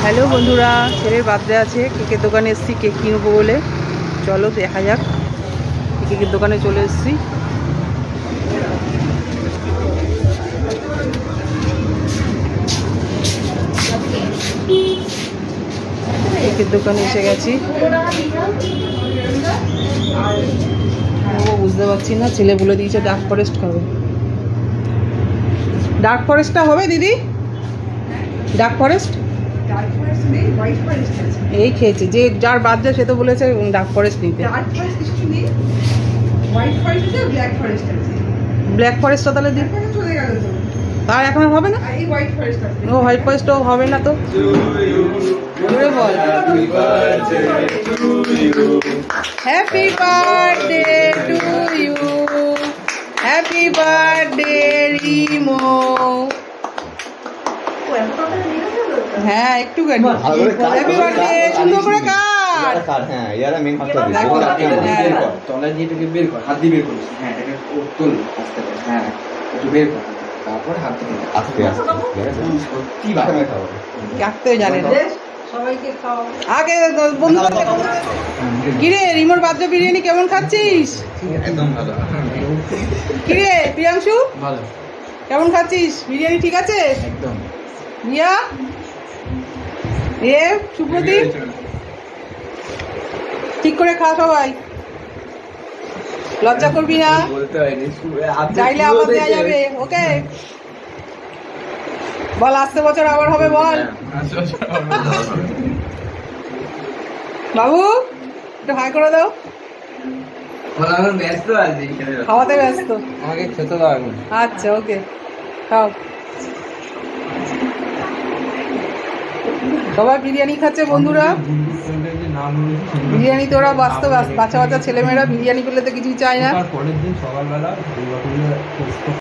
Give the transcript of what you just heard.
Hello বন্ধুরা, ছেলের birthday আছে, কেকের দোকানে এসেছি কেক কিনবো বলে। চলো দেখা যাক। কেকের দোকানে চলে এসেছি। কেকের দোকানে এসে গেছি। বুঝতে পারছি না, ছেলে বলে দিয়েছে ডার্ক ফরেস্ট খাবে। ডার্ক ফরেস্টটা হবে দিদি? ডার্ক ফরেস্ট এই খেয়েছে, যে যার বার্থডে সে তো বলেছে ডার্ক ফরেস্ট নিতে। ব্ল্যাক ফরেস্টটা তাহলে দিই। তার এখন আর হবে না? ও হোয়াইট ফরেস্টও হবে না তো। বল happy birthday to you, happy birthday Rimo. হ্যাঁ একটু গাড়ি। হ্যাপি বার্থডে, সুন্দর করে কাট। হ্যাঁ ইয়ারা মেন হাতটা দিই। তলা দিয়ে এটাকে বের কর, হাত দিয়ে বের করিস। হ্যাঁ এটাকে তোল আস্তে করে। হ্যাঁ একটু বের কর, তারপর হাত দিয়ে আস্তে আস্তে। সত্যি বাবা খাও। কাটতেও জানে না। সবাইকে খাও আগে বন্ধুদের। কিরে রিমোর বার্থডে বিরিয়ানি কেমন খাচ্ছিস? একদম ভালো। কিরে প্রিয়াংশু ভালো। কেমন খাচ্ছিস? বিরিয়ানি ঠিক আছে একদম। রিয়া এ সুপ্রদীপ ঠিক করে খা সবাই, লজ্জা করবি না, চাইলে আবার দেওয়া যাবে। ওকে বল আসতে বছর আবার হবে বল। বাবু একটু হাই করে দাও। ব্যস্ত আছি, খাওয়াতে ব্যস্ত। আমাকে খেতে দাও এখন। আচ্ছা ওকে খাও। সবাই বিরিয়ানি খাচ্ছে বন্ধুরা। বিরিয়ানি তো ওরা বাচ্চা বাচ্চা ছেলেমেয়েরা বিরিয়ানি পেলে তো কিছুই চায় না। পরের দিন সকালবেলা